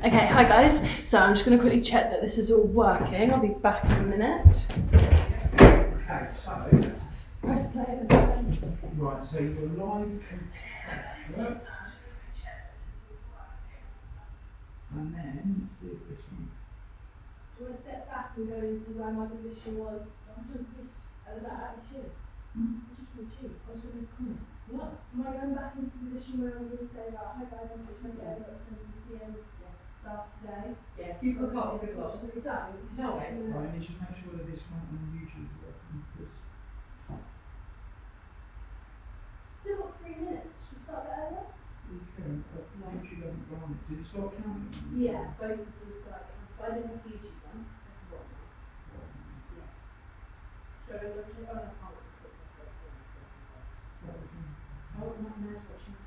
Okay, hi guys. So I'm just going to quickly check that this is all working. I'll be back in a minute. Okay, so Press play. right, so you're live and then let's see if this one. Do you want to step back and go into where my position was? I'm doing this at the back. I should. I just want you. I was going to come. What? Am I going back into the position where I'm going to say, right, hi guys, I'm Coach Megan, I'm going to see staff today? Yeah, you've got a good luck. Should we done? No, Right, let me just make sure that this one on YouTube is working because Still got 3 minutes. Should we start a bit earlier? we can, but YouTube hasn't gone. Did it start counting? Yeah, both of them start. But I didn't have the YouTube one. That's the one. Yeah. So, oh, no, I can't. Oh, not nice watching.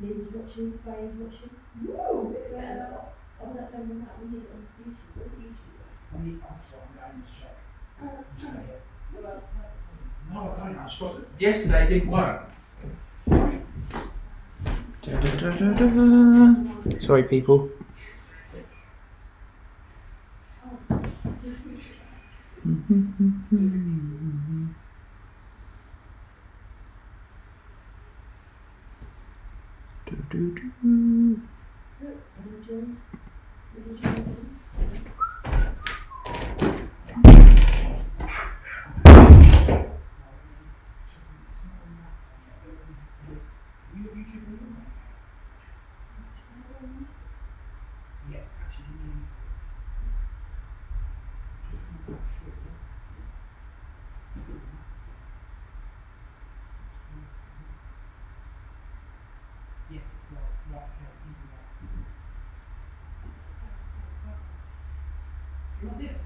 Lynn's watching, Faye's watching. Woo! Yeah. Oh, that's only that. We need it on YouTube. What's YouTube? I'm going to check. Stay here. Well, No, I don't. I stopped it. Yesterday it didn't work. Sorry, people. Yeah, actually. Yes, it's not right here. You want this?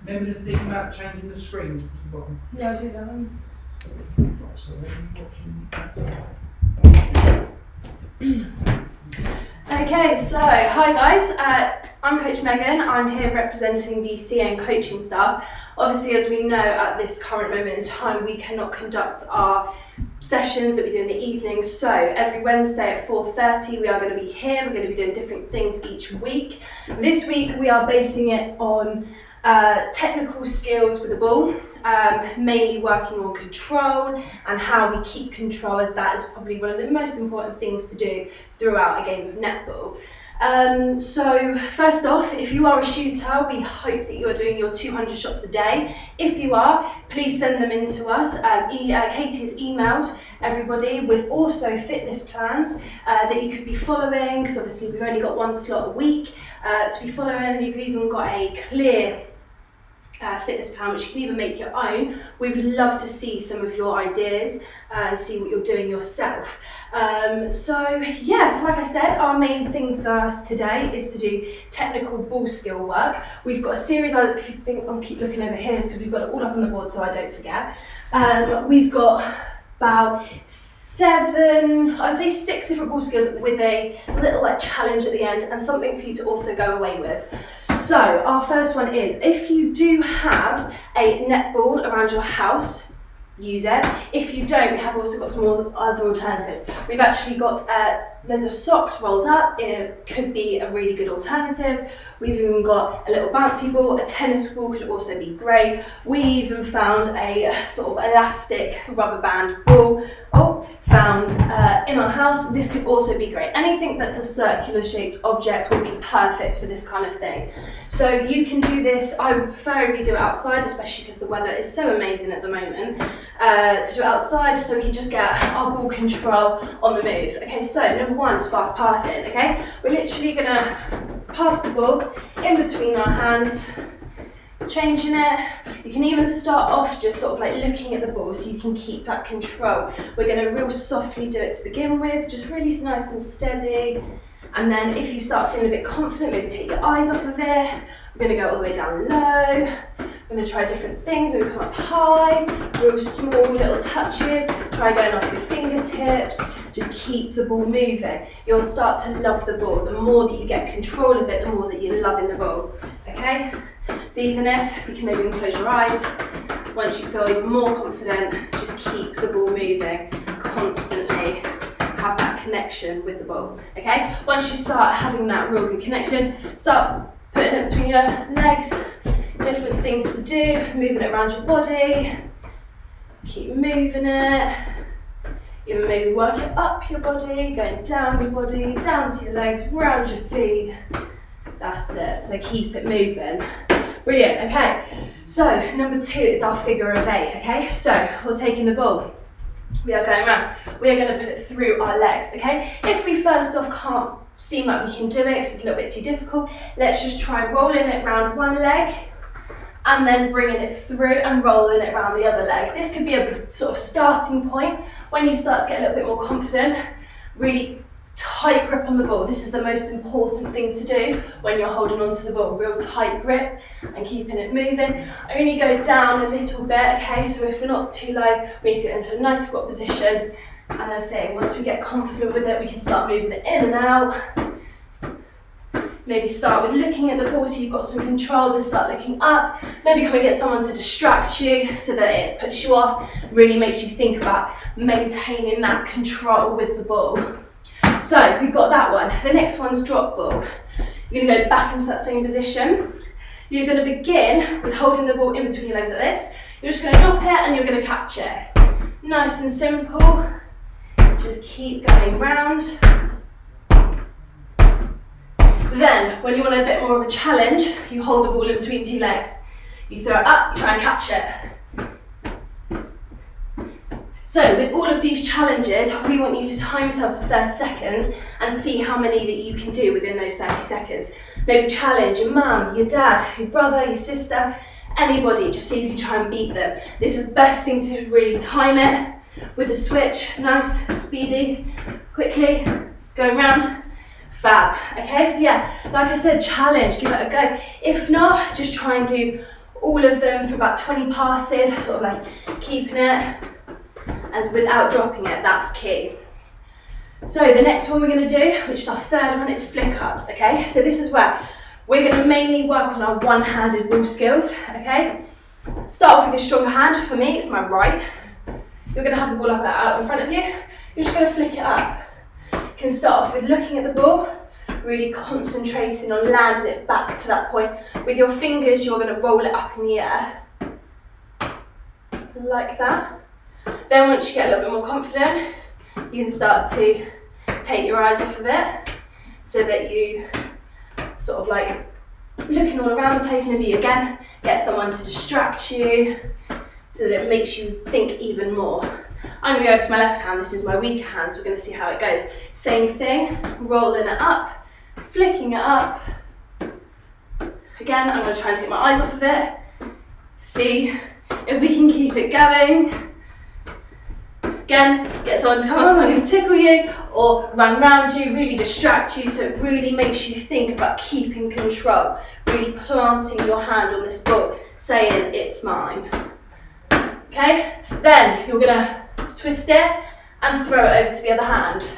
Remember the thing about changing the screens across the bottom? yeah, I'll do that one. Right, so when you're watching. Okay, so hi guys, I'm Coach Megan. I'm here representing the CA and coaching staff. Obviously, as we know at this current moment in time, we cannot conduct our sessions that we do in the evenings. So every Wednesday at 4:30 we are going to be here. We're going to be doing different things each week. This week we are basing it on technical skills with the ball, mainly working on control and how we keep control, as that is probably one of the most important things to do throughout a game of netball. So first off, if you are a shooter, we hope that you are doing your 200 shots a day. If you are, please send them in to us. Katie has emailed everybody with also fitness plans that you could be following, because obviously we've only got one slot a week to be following, and you've even got a clear fitness plan which you can even make your own. We would love to see some of your ideas and see what you're doing yourself. So like I said, our main thing for us today is to do technical ball skill work. We've got a series, if you think I'll keep looking over here, because we've got it all up on the board so I don't forget. We've got about 6 different ball skills with a little challenge at the end and something for you to also go away with. So our first one is, if you do have a netball around your house, use it. If you don't, we have also got some other alternatives. We've actually got loads of socks rolled up. It could be a really good alternative. We've even got a little bouncy ball. A tennis ball could also be great. We even found a sort of elastic rubber band ball found in our house. This could also be great. Anything that's a circular shaped object would be perfect for this kind of thing. So you can do this. I would preferably do it outside, especially because the weather is so amazing at the moment, to do it outside so we can just get our ball control on the move. Okay, so number one is fast passing. Okay, we're literally gonna pass the ball in between our hands, changing it. You can even start off just sort of looking at the ball so you can keep that control. We're going to real softly do it to begin with, just really nice and steady. And then if you start feeling a bit confident, maybe take your eyes off of it. We're going to go all the way down low. We're going to try different things. Maybe come up high, real small little touches. Try going off your fingertips. Just keep the ball moving. You'll start to love the ball. The more that you get control of it, the more that you're loving the ball. Okay? So even if we can maybe close your eyes, once you feel even more confident, just keep the ball moving constantly. Have that connection with the ball, okay? Once you start having that real good connection, start putting it between your legs, different things to do, moving it around your body, keep moving it, even maybe work it up your body, going down your body, down to your legs, round your feet, that's it, so keep it moving. Brilliant, okay, so number 2 is our figure of 8, okay, so we're taking the ball, we are going around, we are going to put it through our legs, okay, if we first off can't seem like we can do it because it's a little bit too difficult, let's just try rolling it around one leg and then bringing it through and rolling it around the other leg. This could be a sort of starting point when you start to get a little bit more confident, really tight grip on the ball. This is the most important thing to do when you're holding onto the ball, real tight grip and keeping it moving. Only go down a little bit, okay, so if we're not too low, we need to get into a nice squat position. And then thing, once we get confident with it, we can start moving it in and out. Maybe start with looking at the ball so you've got some control, then start looking up. Maybe come and get someone to distract you so that it puts you off, really makes you think about maintaining that control with the ball. So we've got that one. The next one's drop ball. You're going to go back into that same position. You're going to begin with holding the ball in between your legs like this. You're just going to drop it and you're going to catch it. Nice and simple. Just keep going round. Then, when you want a bit more of a challenge, you hold the ball in between 2 legs. You throw it up, you try and catch it. So, with all of these challenges, we want you to time yourselves for 30 seconds and see how many that you can do within those 30 seconds. Maybe challenge your mum, your dad, your brother, your sister, anybody, just see if you can try and beat them. This is the best thing to really time it with a switch, nice, speedy, quickly, going round. Fab, okay, so yeah, like I said, challenge, give it a go. If not, just try and do all of them for about 20 passes, sort of like keeping it and without dropping it, that's key. So the next one we're going to do, which is our third one, is flick ups, okay? So this is where we're going to mainly work on our one-handed ball skills, okay? Start off with a stronger hand, for me it's my right. You're going to have the ball up out in front of you, you're just going to flick it up. You can start off with looking at the ball, really concentrating on landing it back to that point. With your fingers, you're going to roll it up in the air, like that. Then once you get a little bit more confident, you can start to take your eyes off of it, so that you sort of like looking all around the place, maybe again, get someone to distract you, so that it makes you think even more. I'm going to go over to my left hand, this is my weaker hand, so we're going to see how it goes. Same thing, rolling it up, flicking it up. Again, I'm going to try and take my eyes off of it. See if we can keep it going. Again, get someone to come along and tickle you or run around you, really distract you, so it really makes you think about keeping control, really planting your hand on this ball, saying it's mine. Okay, then you're going to twist it and throw it over to the other hand.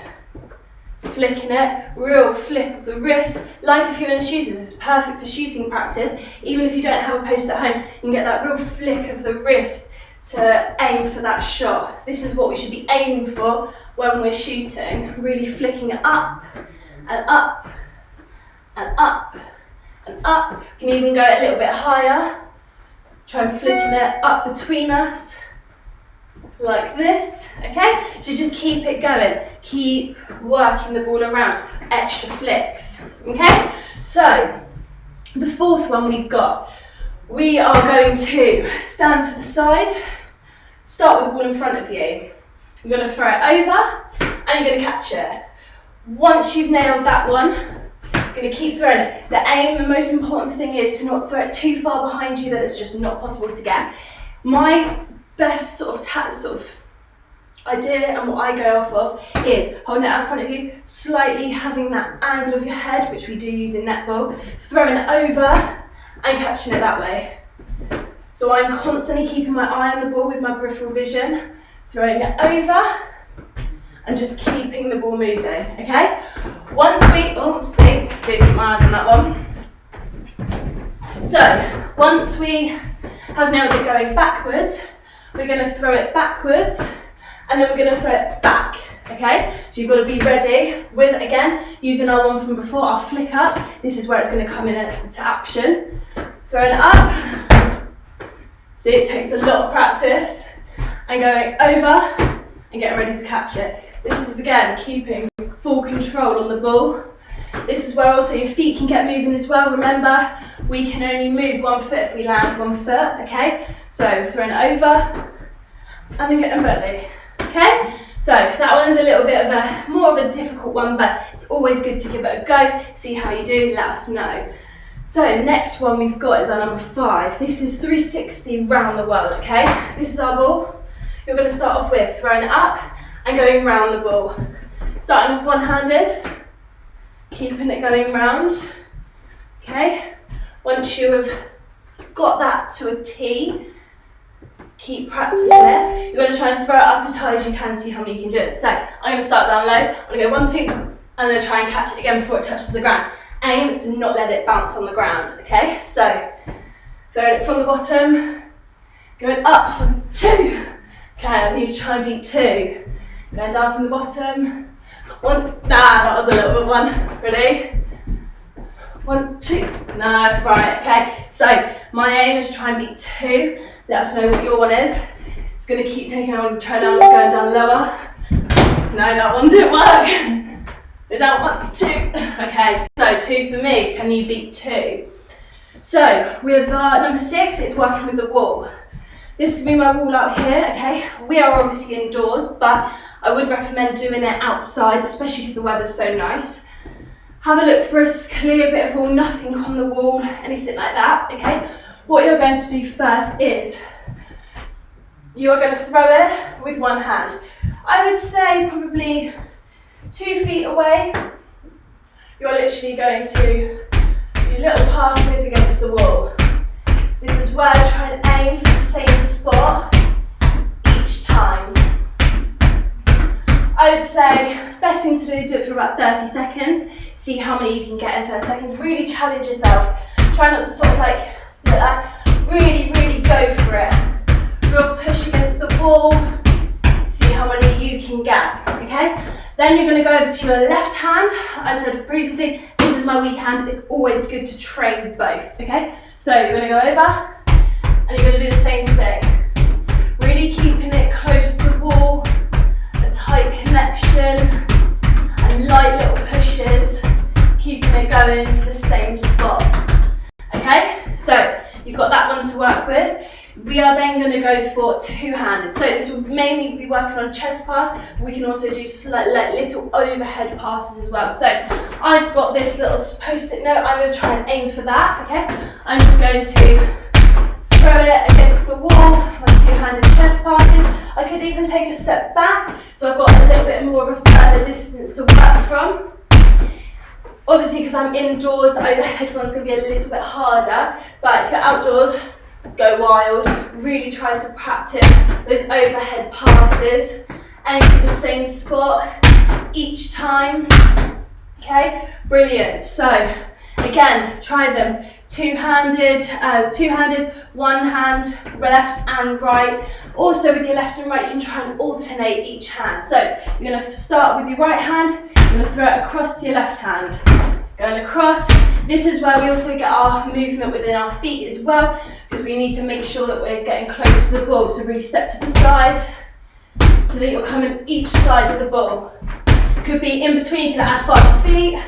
Flicking it, real flick of the wrist, like if you're in a shooting, this is perfect for shooting practice. Even if you don't have a post at home, you can get that real flick of the wrist to aim for that shot. This is what we should be aiming for when we're shooting, really flicking it up and up and up and up. You can even go a little bit higher, try and flicking it up between us, like this, okay? So just keep it going, keep working the ball around, extra flicks, okay? So, the fourth one we've got, we are going to stand to the side, start with the ball in front of you. You're going to throw it over and you're going to catch it. Once you've nailed that one, you're going to keep throwing it. The aim, the most important thing is to not throw it too far behind you that it's just not possible to get. My best sort of idea and what I go off of is holding it out in front of you, slightly having that angle of your head, which we do use in netball, throwing it over and catching it that way. So I'm constantly keeping my eye on the ball with my peripheral vision, throwing it over and just keeping the ball moving, okay? Once we, didn't put my eyes on that one. So, once we have nailed it going backwards, we're going to throw it backwards and then we're going to throw it back, okay? So you've got to be ready with, again, using our one from before, our flick up. This is where it's going to come into action. Throwing it up. See, it takes a lot of practice. And going over and getting ready to catch it. This is, again, keeping full control on the ball. This is where also your feet can get moving as well. Remember, we can only move 1 foot if we land 1 foot, okay? So throwing it over and then getting ready, okay? So that one is a little bit of more of a difficult one, but it's always good to give it a go, see how you do, let us know. So next one we've got is our number 5. This is 360 round the world, okay? This is our ball. You're going to start off with throwing it up and going round the ball. Starting off one-handed, keeping it going round, okay? Once you have got that to a T, keep practicing it. You're going to try and throw it up as high as you can, see how many you can do it. So I'm going to start down low, I'm going to go 1, 2, and I'm going to try and catch it again before it touches the ground. Aim is to not let it bounce on the ground, okay? So throwing it from the bottom, going up, 1, 2. Okay, I need to try and beat 2. Going down from the bottom. 1, nah, that was a little bit one. Ready? 1, 2, no, right, okay. So my aim is to try and beat 2. Let us know what your one is. It's gonna keep taking on, try down, going down lower. No, that one didn't work. Go down, 1, 2. Okay, so 2 for me. Can you beat 2? So with number 6, it's working with the wall. This is my wall out here, okay? We are obviously indoors, but I would recommend doing it outside, especially because the weather's so nice. Have a look for a clear bit of wall, nothing on the wall, anything like that, okay? What you're going to do first is, you are going to throw it with one hand. I would say probably 2 feet away. You're literally going to do little passes against the wall. This is where I try and aim for the same spot each time. I would say best thing to do is do it for about 30 seconds. See how many you can get in 30 seconds. Really challenge yourself. Try not to sort of like do that. Really, really go for it. Real push against the wall. See how many you can get, okay? Then you're going to go over to your left hand. As I said previously, this is my weak hand. It's always good to train both, okay? So you're going to go over and you're going to do the same thing. Really keeping it close to the wall, a tight connection, and light little pushes, keeping it going to the same spot. Okay, so you've got that one to work with. We are then going to go for two-handed. So this will mainly be working on chest pass, but we can also do little overhead passes as well. So I've got this little post-it note. I'm going to try and aim for that, okay? I'm just going to throw it against the wall, my two-handed chest passes. I could even take a step back, so I've got a little bit more of a further distance to work from. Obviously, because I'm indoors, the overhead one's going to be a little bit harder, but if you're outdoors, go wild. Really try to practice those overhead passes. Aim for the same spot each time. Okay, brilliant. So again, try them two-handed, one hand, left and right. Also with your left and right, you can try and alternate each hand. So you're going to start with your right hand, you're going to throw it across to your left hand. Going across. This is where we also get our movement within our feet as well, because we need to make sure that we're getting close to the ball. So really step to the side, so that you're coming each side of the ball. Could be in between, you can add fast feet.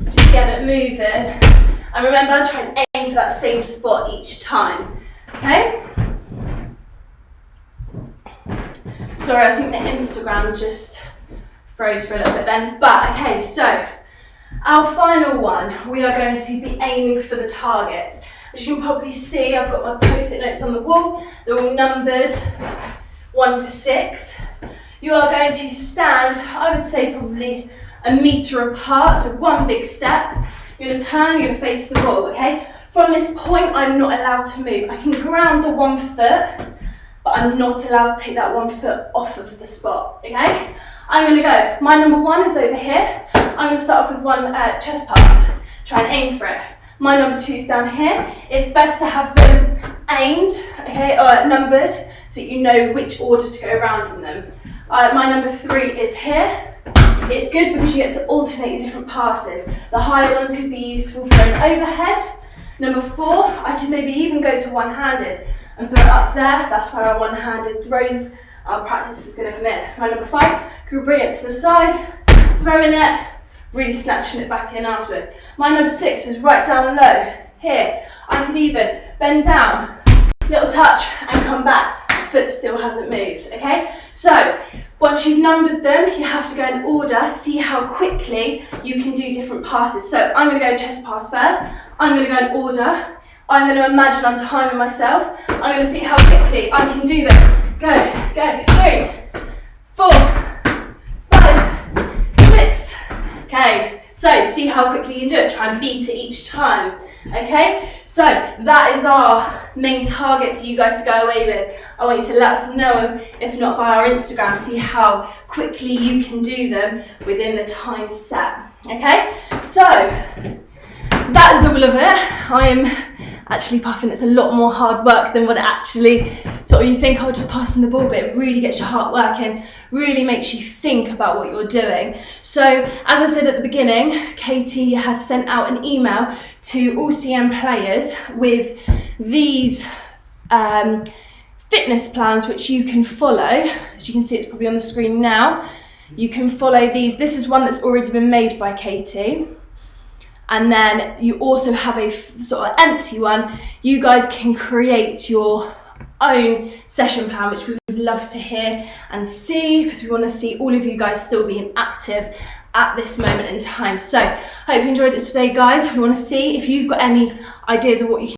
Just get it moving. And remember, try and aim for that same spot each time. Okay? Sorry, I think the Instagram just froze for a little bit then. But okay, so our final one, we are going to be aiming for the targets. As you can probably see, I've got my post-it notes on the wall. They're all numbered 1 to 6. You are going to stand, I would say probably a metre apart, so one big step. You're going to turn, you're going to face the wall, okay? From this point, I'm not allowed to move. I can ground the 1 foot, but I'm not allowed to take that 1 foot off of the spot, okay? I'm going to go. My number 1 is over here. I'm going to start off with one chest pass. Try and aim for it. My number 2 is down here. It's best to have them aimed, okay, or numbered, so you know which order to go around in them. My number 3 is here. It's good because you get to alternate your different passes. The higher ones could be useful for an overhead. Number 4, I can maybe even go to one-handed and throw it up there. That's where our one-handed throws practice is going to come in. My number 5, could bring it to the side, throwing it, really snatching it back in afterwards. My number 6 is right down low. Here, I can even bend down, little touch, and come back. The foot still hasn't moved, okay? So, once you've numbered them, you have to go in order, see how quickly you can do different passes. So, I'm going to go chest pass first. I'm going to go in order. I'm going to imagine I'm timing myself. I'm going to see how quickly I can do them. Go, 3, 4, 5, 6. Okay, so see how quickly you can do it. Try and beat it each time. Okay, so that is our main target for you guys to go away with. I want you to let us know, if not by our Instagram, see how quickly you can do them within the time set. Okay, so that is all of it. I am actually puffing. It's a lot more hard work than what it actually sort of you think, oh, just passing the ball, but it really gets your heart working, really makes you think about what you're doing. So as I said at the beginning, Katie has sent out an email to all CM players with these fitness plans which you can follow. As you can see, it's probably on the screen now. You can follow these. This is one that's already been made by Katie. And then you also have a sort of empty one. You guys can create your own session plan, which we would love to hear and see, because we want to see all of you guys still being active at this moment in time. So, hope you enjoyed it today, guys. We want to see if you've got any ideas of what you can